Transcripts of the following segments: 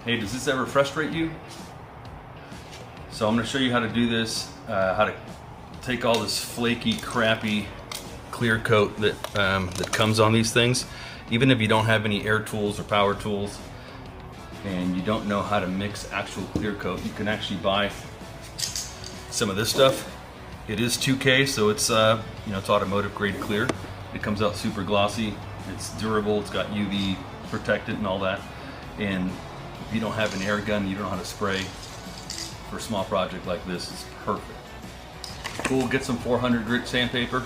Hey, does this ever frustrate you? So I'm going to show you how to do this, how to take all this flaky, crappy clear coat that comes on these things. Even if you don't have any air tools or power tools and you don't know how to mix actual clear coat, you can actually buy some of this stuff. It is 2K, so it's it's automotive grade clear. It comes out super glossy. It's durable. It's got UV protectant and all that. And if you don't have an air gun, you don't know how to spray for a small project like this, it's perfect. Cool. Get some 400 grit sandpaper.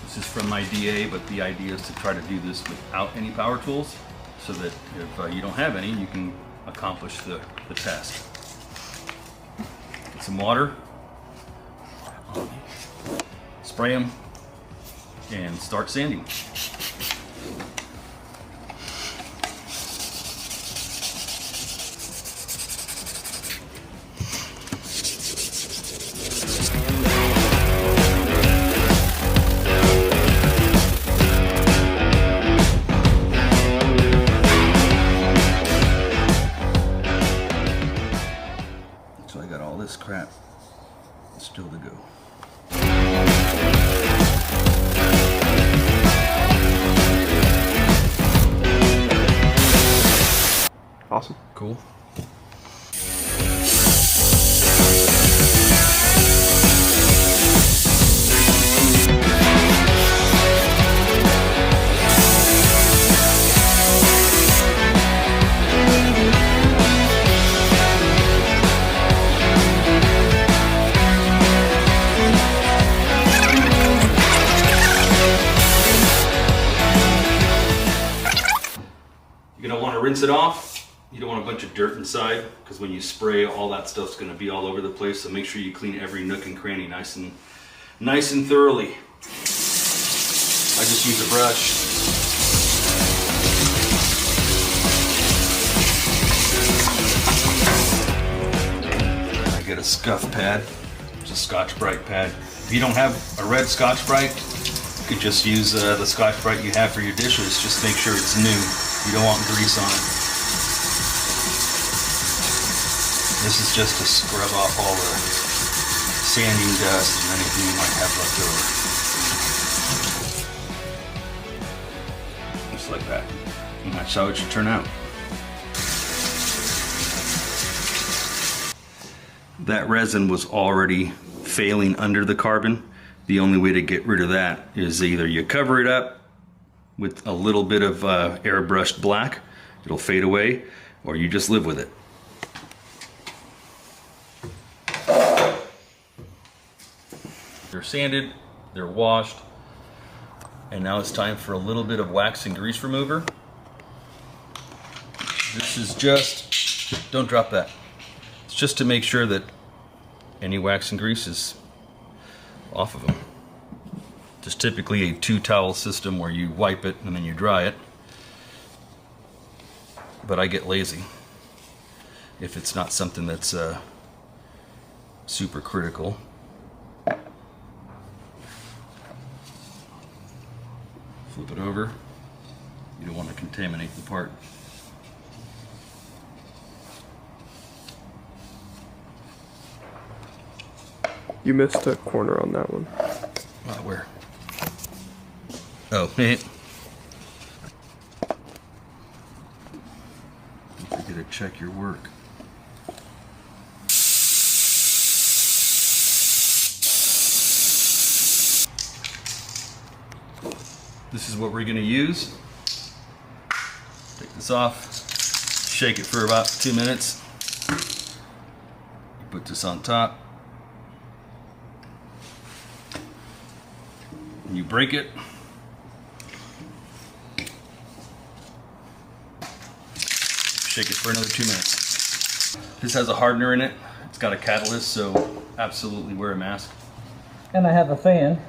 This is from my DA, but the idea is to try to do this without any power tools, so that if you don't have any, you can accomplish the task. Get some water, spray them, and start sanding. So I got all this crap still to go. Awesome. Cool. You're going to want to rinse it off. You don't want a bunch of dirt inside, because when you spray, all that stuff's going to be all over the place. So make sure you clean every nook and cranny nice and thoroughly. I just use a brush. I get a scuff pad. It's a Scotch-Brite pad. If you don't have a red Scotch-Brite, you could just use the Scotch-Brite you have for your dishes. Just make sure it's new. You don't want grease on it. This is just to scrub off all the sanding dust and anything you might have left over. Just like that. And that's how it should turn out. That resin was already failing under the carbon. The only way to get rid of that is either you cover it up with a little bit of airbrushed black, it'll fade away, or you just live with it. They're sanded, they're washed, and now it's time for a little bit of wax and grease remover. This is just, don't drop that. It's just to make sure that any wax and grease is off of them. There's typically a 2-towel system where you wipe it and then you dry it. But I get lazy if it's not something that's super critical. Flip it over. You don't want to contaminate the part. You missed a corner on that one. Where? Oh, hey. Don't forget to check your work. This is what we're going to use. Take this off, shake it for about 2 minutes. Put this on top. And you break it. Shake it for another 2 minutes. This has a hardener in it. It's got a catalyst, so absolutely wear a mask. And I have a fan.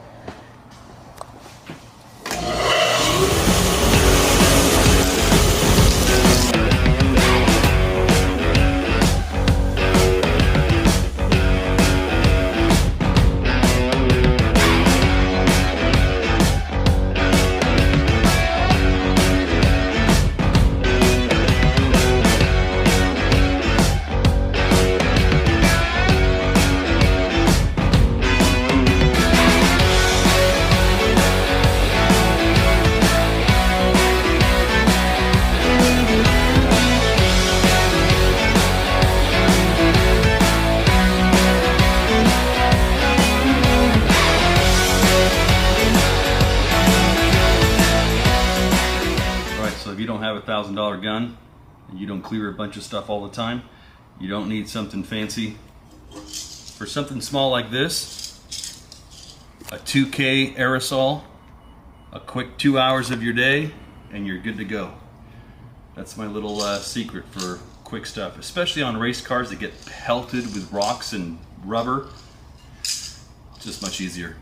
So if you don't have a $1,000 gun and you don't clear a bunch of stuff all the time, you don't need something fancy. For something small like this, a 2K aerosol, a quick 2 hours of your day, and you're good to go. That's my little secret for quick stuff, especially on race cars that get pelted with rocks and rubber. It's just much easier.